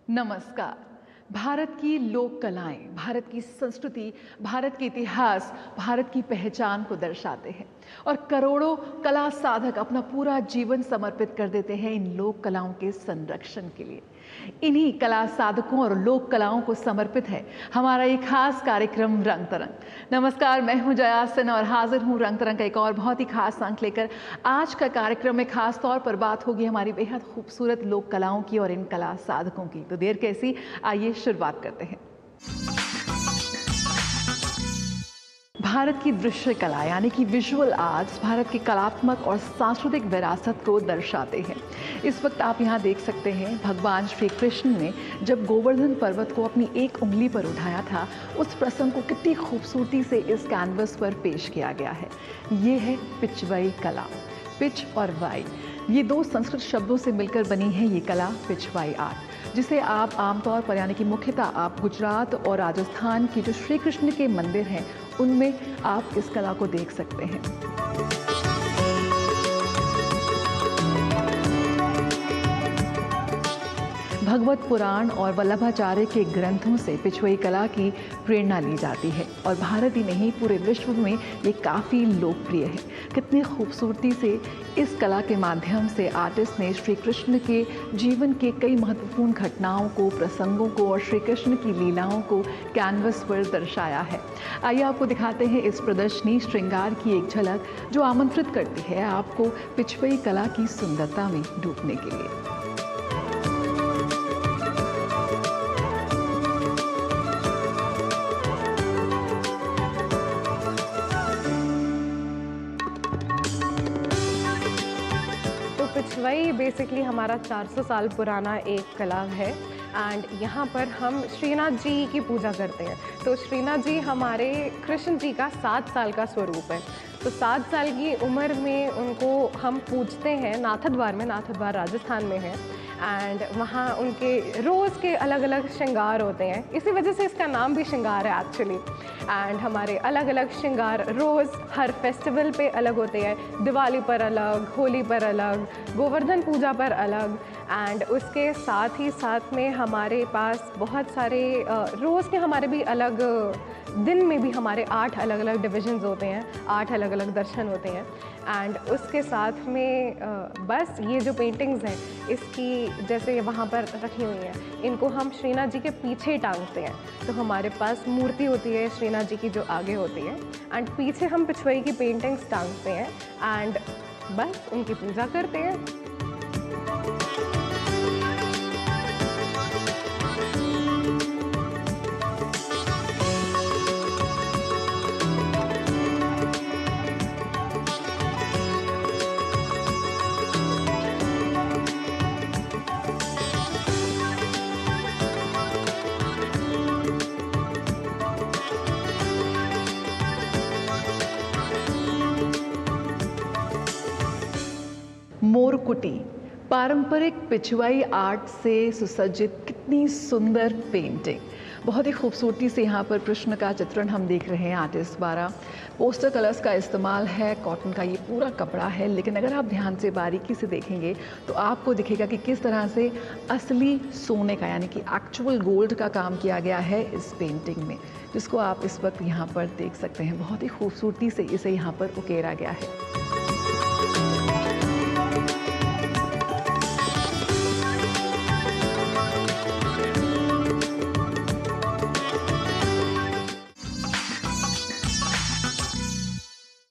नमस्कार। भारत की लोक कलाएं, भारत की संस्कृति, भारत के इतिहास, भारत की पहचान को दर्शाते हैं और करोड़ों कला साधक अपना पूरा जीवन समर्पित कर देते हैं इन लोक कलाओं के संरक्षण के लिए। इन्हीं कला साधकों और लोक कलाओं को समर्पित है हमारा एक खास कार्यक्रम रंग तरंग। नमस्कार, मैं हूं जया सिन्हा और हाजिर हूं रंग तरंग का एक और बहुत ही खास अंक लेकर। आज का कार्यक्रम में खास तौर पर बात होगी हमारी बेहद खूबसूरत लोक कलाओं की और इन कला साधकों की। तो देर कैसी, आइए शुरुआत करते हैं। भारत की दृश्य कला यानी कि विजुअल आर्ट्स भारत की कलात्मक और सांस्कृतिक विरासत को दर्शाते हैं। इस वक्त आप यहाँ देख सकते हैं भगवान श्री कृष्ण ने जब गोवर्धन पर्वत को अपनी एक उंगली पर उठाया था, उस प्रसंग को कितनी खूबसूरती से इस कैनवस पर पेश किया गया है। ये है पिछवाई कला। पिच और वाई, ये दो संस्कृत शब्दों से मिलकर बनी है ये कला पिछवाई आर्ट, जिसे आप आमतौर पर यानी कि मुख्यतः आप गुजरात और राजस्थान की जो श्री कृष्ण के मंदिर हैं उनमें आप इस कला को देख सकते हैं। भगवत पुराण और वल्लभाचार्य के ग्रंथों से पिछवाई कला की प्रेरणा ली जाती है और भारत ही नहीं पूरे विश्व में ये काफ़ी लोकप्रिय है। कितनी खूबसूरती से इस कला के माध्यम से आर्टिस्ट ने श्री कृष्ण के जीवन के कई महत्वपूर्ण घटनाओं को, प्रसंगों को और श्री कृष्ण की लीलाओं को कैनवस पर दर्शाया है। आइए आपको दिखाते हैं इस प्रदर्शनी श्रृंगार की एक झलक जो आमंत्रित करती है आपको पिछवाई कला की सुंदरता में डूबने के लिए। पिछवाई बेसिकली हमारा 400 साल पुराना एक कला है एंड यहाँ पर हम श्रीनाथ जी की पूजा करते हैं। तो श्रीनाथ जी हमारे कृष्ण जी का 7 साल का स्वरूप है। तो 7 साल की उम्र में उनको हम पूजते हैं नाथद्वार में। नाथद्वार राजस्थान में है एंड वहाँ उनके रोज़ के अलग अलग श्रृंगार होते हैं, इसी वजह से इसका नाम भी श्रृंगार है एक्चुअली। एंड हमारे अलग अलग श्रृंगार रोज़ हर फेस्टिवल पे अलग होते हैं। दिवाली पर अलग, होली पर अलग, गोवर्धन पूजा पर अलग। एंड उसके साथ ही साथ में हमारे पास बहुत सारे रोज़ के हमारे भी अलग दिन में भी हमारे 8 अलग अलग डिविजन्स होते हैं, 8 अलग अलग दर्शन होते हैं। एंड उसके साथ में बस ये जो पेंटिंग्स हैं इसकी जैसे वहाँ पर रखी हुई हैं, इनको हम श्रीनाथ जी के पीछे टांगते हैं। तो हमारे पास मूर्ति होती है श्रीनाथ जी की जो आगे होती है एंड पीछे हम पिछवाई की पेंटिंग्स टांगते हैं एंड बस उनकी पूजा करते हैं। मोरकुटी पारंपरिक पिछवाई आर्ट से सुसज्जित कितनी सुंदर पेंटिंग। बहुत ही खूबसूरती से यहाँ पर कृष्ण का चित्रण हम देख रहे हैं आर्टिस्ट द्वारा। पोस्टर कलर्स का इस्तेमाल है, कॉटन का ये पूरा कपड़ा है, लेकिन अगर आप ध्यान से बारीकी से देखेंगे तो आपको दिखेगा कि किस तरह से असली सोने का यानी कि एक्चुअल गोल्ड का काम किया गया है इस पेंटिंग में, जिसको आप इस वक्त यहाँ पर देख सकते हैं। बहुत ही खूबसूरती से इसे यहाँ पर उकेरा गया है।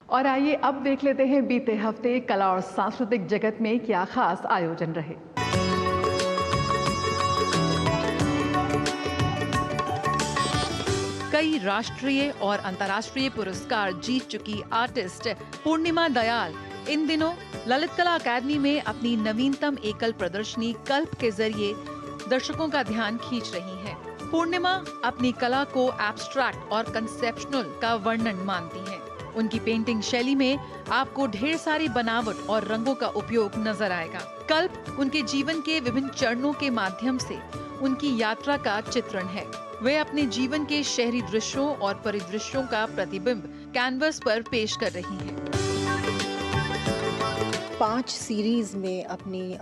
और आइए अब देख लेते हैं बीते हफ्ते कला और सांस्कृतिक जगत में क्या खास आयोजन रहे। कई राष्ट्रीय और अंतर्राष्ट्रीय पुरस्कार जीत चुकी आर्टिस्ट पूर्णिमा दयाल इन दिनों ललित कला अकादमी में अपनी नवीनतम एकल प्रदर्शनी कल्प के जरिए दर्शकों का ध्यान खींच रही हैं। पूर्णिमा अपनी कला को एब्स्ट्रैक्ट और कंसेप्शनल का वर्णन मानती हैं। उनकी पेंटिंग शैली में आपको ढेर सारी बनावट और रंगों का उपयोग नजर आएगा। कल्प उनके जीवन के विभिन्न चरणों के माध्यम से उनकी यात्रा का चित्रण है। वे अपने जीवन के शहरी दृश्यों और परिदृश्यों का प्रतिबिंब कैनवस पर पेश कर रही हैं। 5 सीरीज में अपनी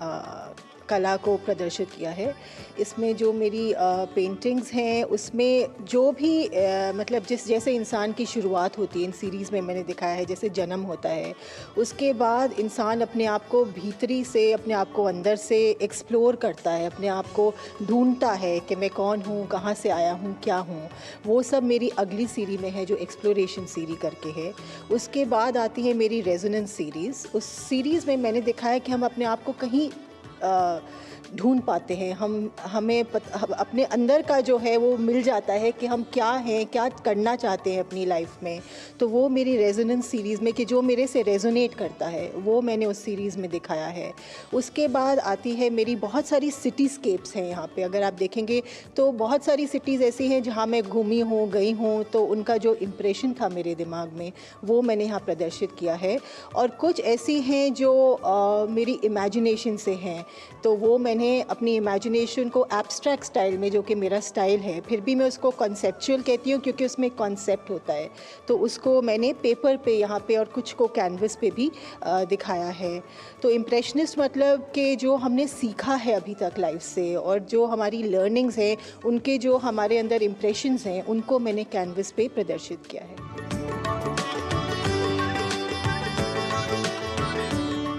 कला को प्रदर्शित किया है। इसमें जो मेरी पेंटिंग्स हैं उसमें जो भी मतलब जैसे इंसान की शुरुआत होती है, इन सीरीज़ में मैंने दिखाया है जैसे जन्म होता है, उसके बाद इंसान अपने आप को भीतरी से, अपने आप को अंदर से एक्सप्लोर करता है, अपने आप को ढूंढता है कि मैं कौन हूँ, कहाँ से आया हूँ, क्या हूँ। वो सब मेरी अगली सीरी में है जो एक्सप्लोरेशन सीरी करके है। उसके बाद आती है मेरी रेजोनेंस सीरीज़। उस सीरीज़ में मैंने दिखाया कि हम अपने आप को कहीं ढूंढ पाते हैं, हमें अपने अंदर का जो है वो मिल जाता है कि हम क्या हैं, क्या करना चाहते हैं अपनी लाइफ में। तो वो मेरी रेजोनेंस सीरीज़ में कि जो मेरे से रेजोनेट करता है वो मैंने उस सीरीज़ में दिखाया है। उसके बाद आती है मेरी बहुत सारी सिटीस्केप्स हैं यहाँ पे। अगर आप देखेंगे तो बहुत सारी सिटीज़ ऐसी हैं जहाँ मैं घूमी हूँ, गई हूँ, तो उनका जो इम्प्रेशन था मेरे दिमाग में वो मैंने यहाँ प्रदर्शित किया है। और कुछ ऐसी हैं जो मेरी इमेजिनेशन से हैं, तो वो मैंने अपनी इमेजिनेशन को एब्स्ट्रैक्ट स्टाइल में, जो कि मेरा स्टाइल है, फिर भी मैं उसको कॉन्सेप्चुअल कहती हूँ क्योंकि उसमें कॉन्सेप्ट होता है, तो उसको मैंने पेपर पे यहाँ पे और कुछ को कैनवस पे भी दिखाया है। तो इम्प्रेशनिस्ट मतलब कि जो हमने सीखा है अभी तक लाइफ से और जो हमारी लर्निंग्स हैं, उनके जो हमारे अंदर इम्प्रेशंस हैं, उनको मैंने कैनवस पे प्रदर्शित किया है।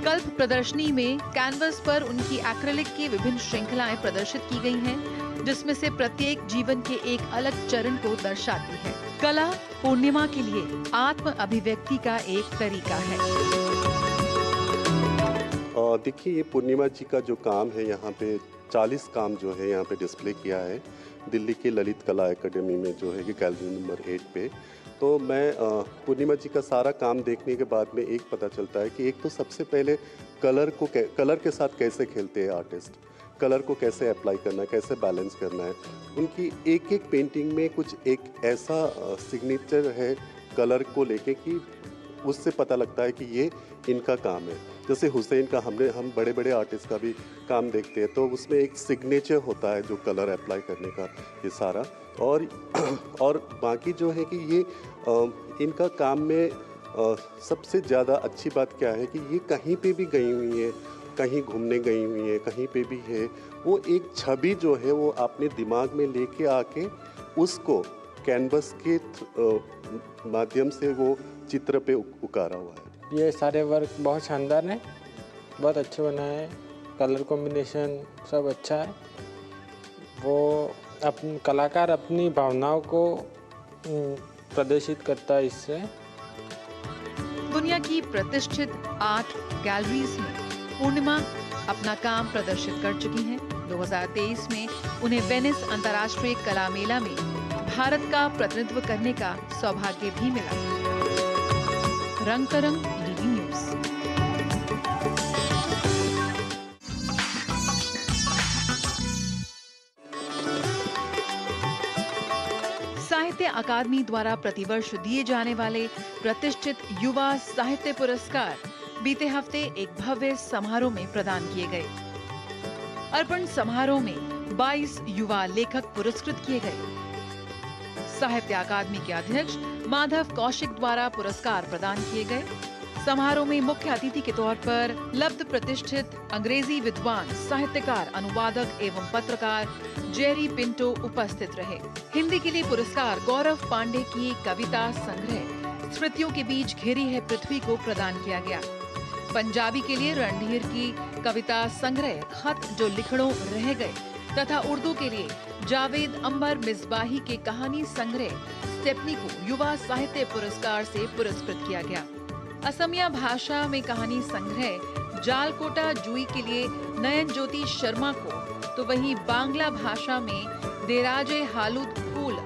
कल्प प्रदर्शनी में कैनवस पर उनकी एक्रिलिक की विभिन्न श्रृंखलाएं प्रदर्शित की गई हैं, जिसमें से प्रत्येक जीवन के एक अलग चरण को दर्शाती है। कला पूर्णिमा के लिए आत्म अभिव्यक्ति का एक तरीका है। देखिए, ये पूर्णिमा जी का जो काम है, यहाँ पे 40 काम जो है यहाँ पे डिस्प्ले किया है दिल्ली के ललित कला एकेडमी में, जो है कि गैलरी नंबर 8 पे। तो मैं पूर्णिमा जी का सारा काम देखने के बाद में एक पता चलता है कि एक तो सबसे पहले कलर के साथ कैसे खेलते हैं आर्टिस्ट, कलर को कैसे अप्लाई करना है, कैसे बैलेंस करना है। उनकी एक एक पेंटिंग में कुछ एक ऐसा सिग्नेचर है कलर को लेके कि उससे पता लगता है कि ये इनका काम है। जैसे हुसैन का हम बड़े बड़े आर्टिस्ट का भी काम देखते हैं, तो उसमें एक सिग्नेचर होता है जो कलर अप्लाई करने का, ये सारा। और बाकी जो है कि ये इनका काम में सबसे ज़्यादा अच्छी बात क्या है कि ये कहीं पे भी गई हुई है, कहीं घूमने गई हुई है, कहीं पे भी है, वो एक छवि जो है वो अपने दिमाग में लेके आके उसको कैनवस के माध्यम से वो चित्र पे उकारा हुआ है। ये सारे वर्क बहुत शानदार हैं, बहुत अच्छे बनाए हैं, कलर कॉम्बिनेशन सब अच्छा है। वो कलाकार अपनी भावनाओं को प्रदर्शित करता है इससे। दुनिया की प्रतिष्ठित आर्ट गैलरीज में पूर्णिमा अपना काम प्रदर्शित कर चुकी हैं। 2023 में उन्हें वेनिस अंतर्राष्ट्रीय कला मेला में भारत का प्रतिनिधित्व करने का सौभाग्य भी मिला। रंग तरंग डीडी न्यूज़। साहित्य अकादमी द्वारा प्रतिवर्ष दिए जाने वाले प्रतिष्ठित युवा साहित्य पुरस्कार बीते हफ्ते एक भव्य समारोह में प्रदान किए गए। अर्पण समारोह में 22 युवा लेखक पुरस्कृत किए गए। साहित्य अकादमी के अध्यक्ष माधव कौशिक द्वारा पुरस्कार प्रदान किए गए। समारोह में मुख्य अतिथि के तौर पर लब्ध प्रतिष्ठित अंग्रेजी विद्वान, साहित्यकार, अनुवादक एवं पत्रकार जेरी पिंटो उपस्थित रहे। हिंदी के लिए पुरस्कार गौरव पांडे की कविता संग्रह स्मृतियों के बीच घिरी है पृथ्वी को प्रदान किया गया। पंजाबी के लिए रणधीर की कविता संग्रह खत जो लिखड़ों रह गए तथा उर्दू के लिए जावेद अंबर मिसबाही के कहानी संग्रह स्टेपनी को युवा साहित्य पुरस्कार से पुरस्कृत किया गया। असमिया भाषा में कहानी संग्रह जालकोटा जुई के लिए नयन ज्योति शर्मा को, तो वहीं बांग्ला भाषा में देराजे हालूद फूल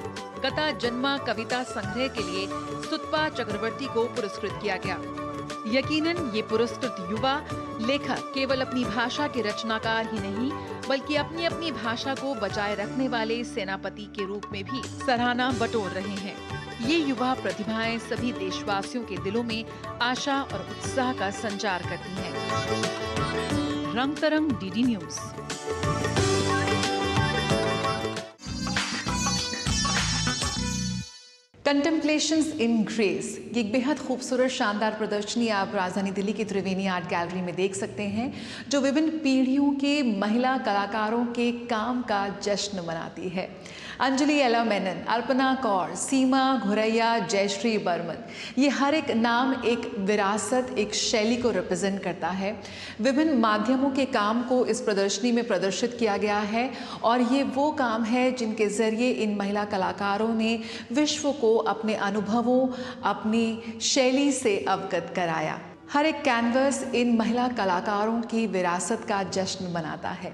कता जन्मा कविता संग्रह के लिए सुतपा चक्रवर्ती को पुरस्कृत किया गया। यकीनन ये पुरस्कृत युवा लेखक केवल अपनी भाषा के रचनाकार ही नहीं, बल्कि अपनी अपनी भाषा को बचाए रखने वाले सेनापति के रूप में भी सराहना बटोर रहे हैं। ये युवा प्रतिभाएं सभी देशवासियों के दिलों में आशा और उत्साह का संचार करती हैं। रंग तरंग डीडी न्यूज़। कंटेम्पलेशंस इन ग्रेस, ये एक बेहद खूबसूरत शानदार प्रदर्शनी आप राजधानी दिल्ली की त्रिवेणी आर्ट गैलरी में देख सकते हैं, जो विभिन्न पीढ़ियों के महिला कलाकारों के काम का जश्न मनाती है। अंजलि एला मेनन, अल्पना कौर, सीमा घुरैया, जयश्री बर्मन, ये हर एक नाम एक विरासत, एक शैली को रिप्रेजेंट करता है। विभिन्न माध्यमों के काम को इस प्रदर्शनी में प्रदर्शित किया गया है और ये वो काम है जिनके ज़रिए इन महिला कलाकारों ने विश्व को अपने अनुभवों, अपनी शैली से अवगत कराया। हर एक कैनवस इन महिला कलाकारों की विरासत का जश्न मनाता है।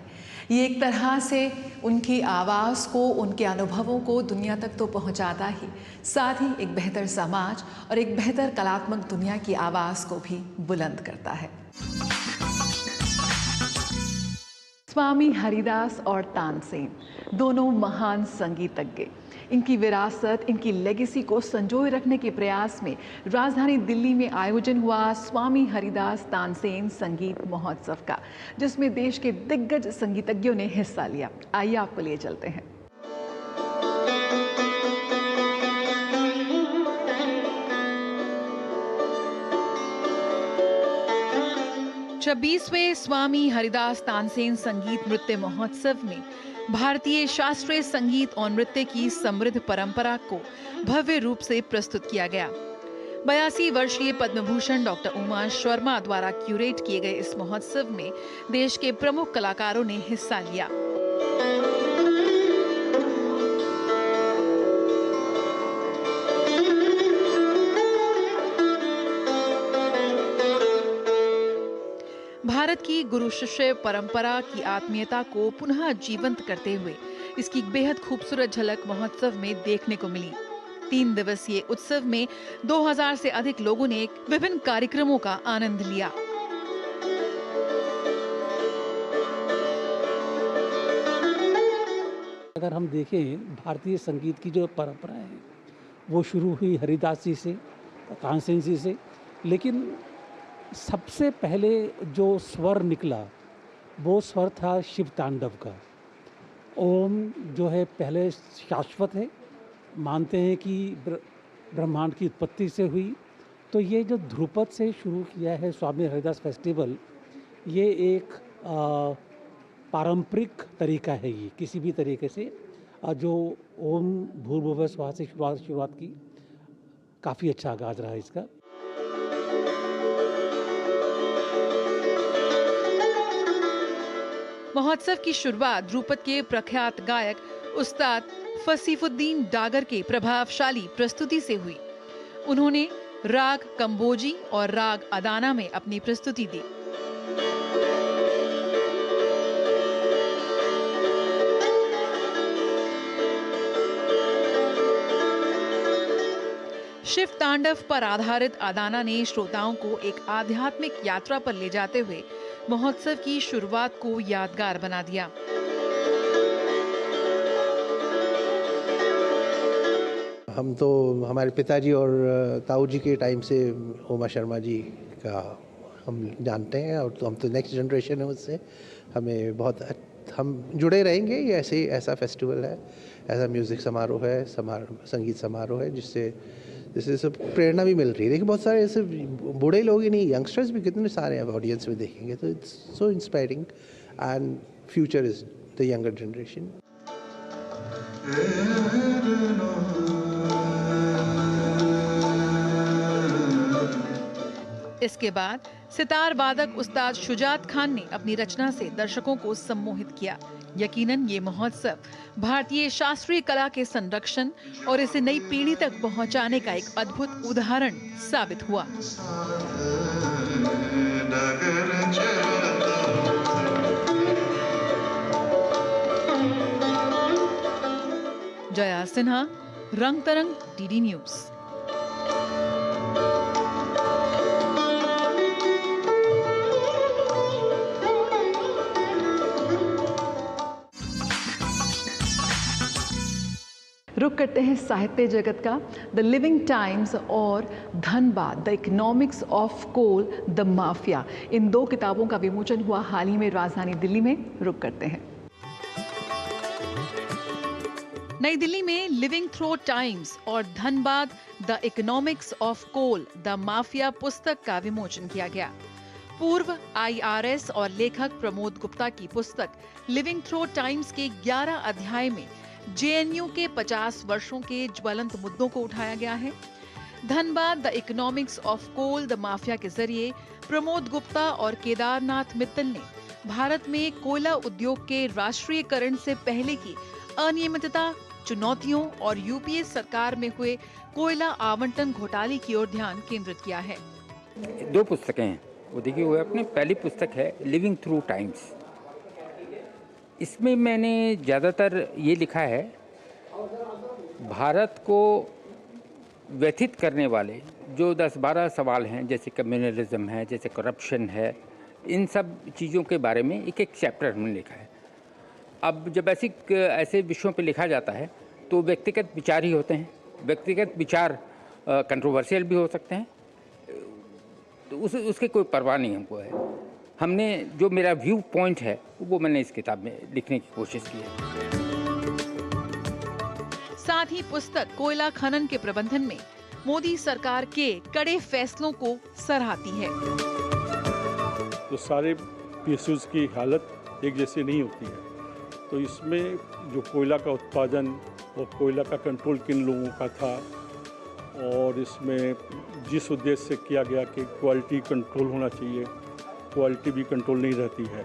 ये एक तरह से उनकी आवाज़ को, उनके अनुभवों को दुनिया तक तो पहुंचाता ही, साथ ही एक बेहतर समाज और एक बेहतर कलात्मक दुनिया की आवाज़ को भी बुलंद करता है। स्वामी हरिदास और तानसेन दोनों महान संगीतज्ञ, इनकी विरासत, इनकी लेगेसी को संजोए रखने के प्रयास में राजधानी दिल्ली में आयोजन हुआ स्वामी हरिदास तानसेन संगीत महोत्सव का, जिसमें देश के दिग्गज संगीतज्ञों ने हिस्सा लिया। आइए आपको ले चलते हैं। छब्बीसवें स्वामी हरिदास तानसेन संगीत नृत्य महोत्सव में भारतीय शास्त्रीय संगीत और नृत्य की समृद्ध परंपरा को भव्य रूप से प्रस्तुत किया गया। 82 वर्षीय पद्म भूषण डॉक्टर उमा शर्मा द्वारा क्यूरेट किए गए इस महोत्सव में देश के प्रमुख कलाकारों ने हिस्सा लिया। भारत की गुरु शिष्य परंपरा की आत्मीयता को पुनः जीवंत करते हुए इसकी बेहद खूबसूरत झलक महोत्सव में देखने को मिली। 3 दिवसीय उत्सव में 2000 से अधिक लोगों ने विभिन्न कार्यक्रमों का आनंद लिया। अगर हम देखें भारतीय संगीत की जो परंपरा है वो शुरू हुई हरिदास जी से, तानसेन जी से, लेकिन सबसे पहले जो स्वर निकला वो स्वर था शिव तांडव का। ओम जो है पहले शाश्वत है, मानते हैं कि ब्रह्मांड की उत्पत्ति से हुई। तो ये जो ध्रुपद से शुरू किया है स्वामी हरिदास फेस्टिवल, ये एक पारंपरिक तरीका है। ये किसी भी तरीके से जो ओम भूर्भुवः स्वः से शुरुआत की, काफ़ी अच्छा आगाज रहा इसका। महोत्सव की शुरुआत ध्रुपद के प्रख्यात गायक उस्ताद फसीफुद्दीन डागर के प्रभावशाली प्रस्तुति से हुई। उन्होंने राग कंबोजी और राग अदाना में अपनी प्रस्तुति दी। शिव तांडव पर आधारित अदाना ने श्रोताओं को एक आध्यात्मिक यात्रा पर ले जाते हुए महोत्सव की शुरुआत को यादगार बना दिया। हम तो हमारे पिताजी और ताऊ जी के टाइम से उमा शर्मा जी का हम जानते हैं, और तो हम तो नेक्स्ट जनरेशन है उससे। हमें बहुत हम जुड़े रहेंगे। ये ऐसा फेस्टिवल है, ऐसा म्यूज़िक समारोह है, संगीत समारोह है जिससे सब प्रेरणा भी मिल रही है। देखिए बहुत सारे ऐसे बूढ़े लोग ही नहीं, यंगस्टर्स भी कितने सारे हैं ऑडियंस में देखेंगे, तो it's so inspiring and future is the younger generation. इसके बाद सितार वादक उस्ताद शुजात खान ने अपनी रचना से दर्शकों को सम्मोहित किया। यकीनन ये महोत्सव भारतीय शास्त्रीय कला के संरक्षण और इसे नई पीढ़ी तक पहुंचाने का एक अद्भुत उदाहरण साबित हुआ। जया सिन्हा, रंग तरंग, डीडी न्यूज। रुक करते हैं साहित्य जगत का। द लिविंग टाइम्स और Dhanbad, the economics of coal, the mafia, इन 2 किताबों का विमोचन हुआ हाल ही में राजधानी दिल्ली में। रुक करते हैं। नई दिल्ली में लिविंग थ्रू टाइम्स और Dhanbad the economics of coal the mafia पुस्तक का विमोचन किया गया। पूर्व IRS और लेखक प्रमोद गुप्ता की पुस्तक लिविंग थ्रू टाइम्स के 11 अध्याय में JNU के 50 वर्षों के ज्वलंत मुद्दों को उठाया गया है। Dhanbad the economics of coal the mafia के जरिए प्रमोद गुप्ता और केदारनाथ मित्तल ने भारत में कोयला उद्योग के राष्ट्रीयकरण से पहले की अनियमितता, चुनौतियों और UPA सरकार में हुए कोयला आवंटन घोटाले की ओर ध्यान केंद्रित किया है। 2 पुस्तकें हैं, वो देखिए हुए अपनी पहली पुस्तक है लिविंग थ्रू टाइम्स। इसमें मैंने ज़्यादातर ये लिखा है भारत को व्यथित करने वाले जो 10-12 सवाल हैं, जैसे कम्युनलिज्म है, जैसे करप्शन है, इन सब चीज़ों के बारे में एक चैप्टर हमने लिखा है। अब जब ऐसे विषयों पे लिखा जाता है तो व्यक्तिगत विचार ही होते हैं। व्यक्तिगत विचार कंट्रोवर्शियल भी हो सकते हैं, तो उसके कोई परवाह नहीं हमको है। हमने जो मेरा व्यू पॉइंट है वो मैंने इस किताब में लिखने की कोशिश की है। साथ ही पुस्तक कोयला खनन के प्रबंधन में मोदी सरकार के कड़े फैसलों को सराहती है। तो सारे PSUs की हालत एक जैसी नहीं होती है, तो इसमें जो कोयला का उत्पादन और कोयला का कंट्रोल किन लोगों का था, और इसमें जिस उद्देश्य से किया गया कि क्वालिटी कंट्रोल होना चाहिए, क्वालिटी भी कंट्रोल नहीं रहती है,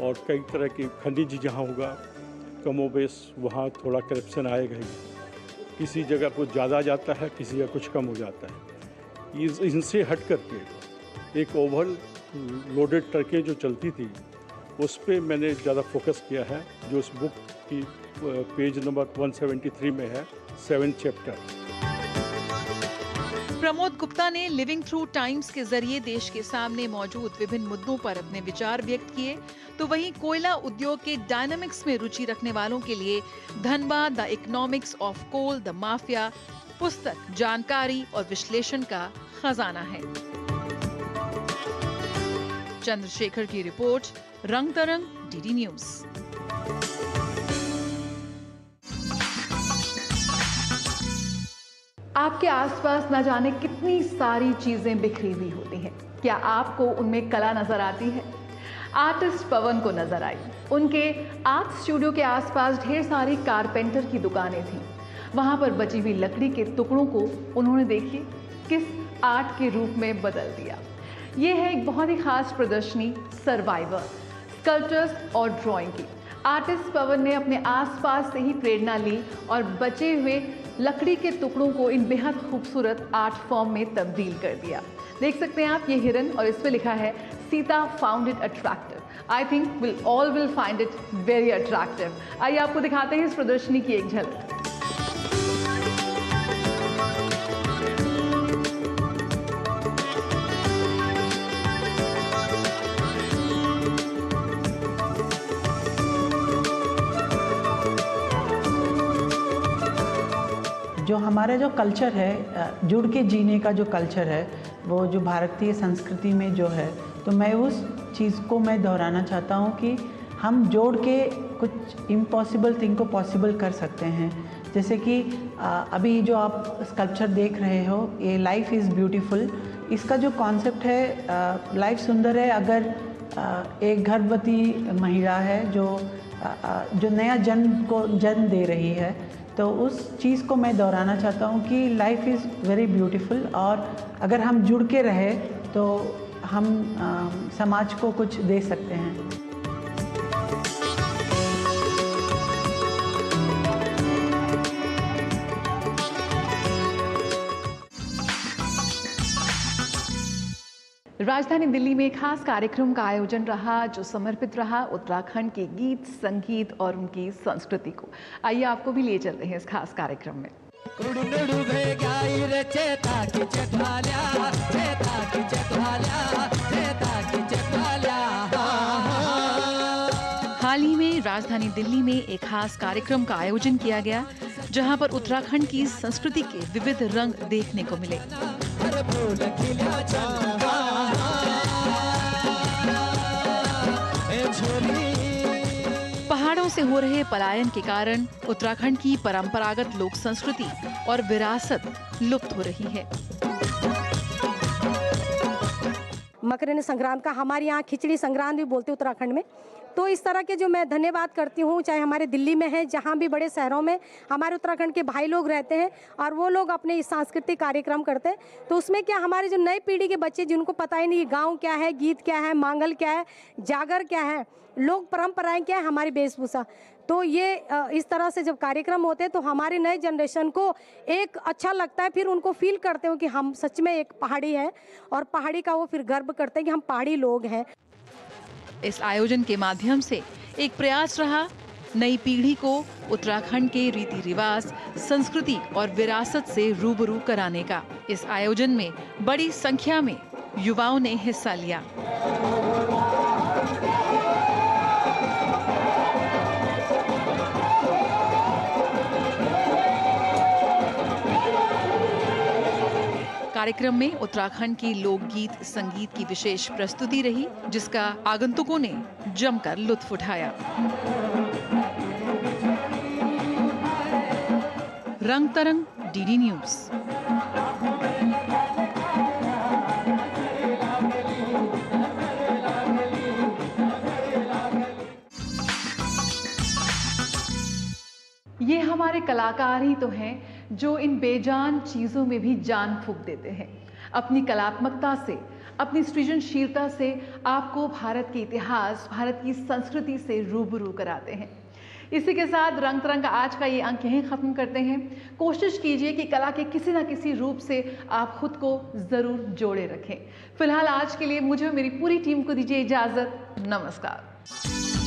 और कई तरह के खनिज जहाँ होगा कमोबेश वहाँ थोड़ा करप्शन आएगा ही। किसी जगह कुछ ज़्यादा जाता है, किसी जगह कुछ कम हो जाता है। इनसे हट करके एक ओवर लोडेड ट्रकें जो चलती थी उस पे मैंने ज़्यादा फोकस किया है, जो इस बुक की पेज नंबर 173 में है, 7 चैप्टर। प्रमोद गुप्ता ने लिविंग थ्रू टाइम्स के जरिए देश के सामने मौजूद विभिन्न मुद्दों पर अपने विचार व्यक्त किए, तो वहीं कोयला उद्योग के डायनामिक्स में रुचि रखने वालों के लिए Dhanbad the economics of coal the mafia पुस्तक जानकारी और विश्लेषण का खजाना है। चंद्रशेखर की रिपोर्ट, रंग तरंग, DD न्यूज। आपके आसपास न जाने कितनी सारी चीजें बिखरी हुई होती हैं। क्या आपको उनमें कला नजर आती है? आर्टिस्ट पवन को नजर आई। उनके आर्ट स्टूडियो के आसपास ढेर सारी कारपेंटर की दुकानें थीं। वहां पर बची हुई लकड़ी के टुकड़ों को उन्होंने देखिए किस आर्ट के रूप में बदल दिया। ये है एक बहुत ही खास प्रदर्शनी सर्वाइवर, स्कल्पचर्स और ड्राइंग की। आर्टिस्ट पवन ने अपने आसपास से ही प्रेरणा ली और बचे हुए लकड़ी के टुकड़ों को इन बेहद खूबसूरत आर्ट फॉर्म में तब्दील कर दिया। देख सकते हैं आप ये हिरन, और इस पे लिखा है Sita found it attractive. I think will all will find it very attractive. आइए आपको दिखाते हैं इस प्रदर्शनी की एक झलक। जो हमारा जो कल्चर है, जुड़ के जीने का जो कल्चर है, वो जो भारतीय संस्कृति में जो है, तो मैं उस चीज़ को मैं दोहराना चाहता हूँ कि हम जोड़ के कुछ इम्पॉसिबल थिंग को पॉसिबल कर सकते हैं। जैसे कि अभी जो आप स्कल्पचर देख रहे हो, ये लाइफ इज़ ब्यूटीफुल, इसका जो कॉन्सेप्ट है, लाइफ सुंदर है अगर एक गर्भवती महिला है जो नया जन्म दे रही है, तो उस चीज़ को मैं दोहराना चाहता हूँ कि लाइफ इज़ वेरी ब्यूटीफुल, और अगर हम जुड़ के रहे तो हम समाज को कुछ दे सकते हैं। राजधानी दिल्ली में खास कार्यक्रम का आयोजन रहा जो समर्पित रहा उत्तराखंड के गीत, संगीत और उनकी संस्कृति को। आइए आपको भी ले चलते हैं इस खास कार्यक्रम में। हाल ही में राजधानी दिल्ली में एक खास कार्यक्रम का आयोजन किया गया जहां पर उत्तराखंड की संस्कृति के विविध रंग देखने को मिले। पहाड़ों दिनों से हो रहे पलायन के कारण उत्तराखंड की परंपरागत लोक संस्कृति और विरासत लुप्त हो रही है। मकर संक्रांत का हमारे यहाँ खिचड़ी संक्रांत भी बोलते उत्तराखंड में। तो इस तरह के जो मैं धन्यवाद करती हूँ, चाहे हमारे दिल्ली में है, जहाँ भी बड़े शहरों में हमारे उत्तराखंड के भाई लोग रहते हैं और वो लोग अपने इस सांस्कृतिक कार्यक्रम करते हैं। तो उसमें क्या हमारे जो नई पीढ़ी के बच्चे जिनको पता ही नहीं गाँव क्या है, गीत क्या है, मांगल क्या है, जागर क्या है, लोक परंपराएं क्या है, हमारी वेशभूषा, तो ये इस तरह से जब कार्यक्रम होते हैं तो हमारे नए जनरेशन को एक अच्छा लगता है। फिर उनको फील करते हो कि हम सच में एक पहाड़ी हैं और पहाड़ी का वो फिर गर्व करते हैं कि हम पहाड़ी लोग हैं। इस आयोजन के माध्यम से एक प्रयास रहा नई पीढ़ी को उत्तराखंड के रीति रिवाज, संस्कृति और विरासत से रूबरू कराने का। इस आयोजन में बड़ी संख्या में युवाओं ने हिस्सा लिया। कार्यक्रम में उत्तराखंड की लोकगीत संगीत की विशेष प्रस्तुति रही, जिसका आगंतुकों ने जमकर लुत्फ उठाया। रंग तरंग, डीडी न्यूज़। ये हमारे कलाकार ही तो हैं जो इन बेजान चीज़ों में भी जान फूंक देते हैं। अपनी कलात्मकता से, अपनी सृजनशीलता से आपको भारत के इतिहास, भारत की संस्कृति से रूबरू कराते हैं। इसी के साथ रंग तरंग का आज का ये अंक यहीं ख़त्म करते हैं। कोशिश कीजिए कि कला के किसी न किसी रूप से आप खुद को ज़रूर जोड़े रखें। फिलहाल आज के लिए मुझे और मेरी पूरी टीम को दीजिए इजाज़त। नमस्कार।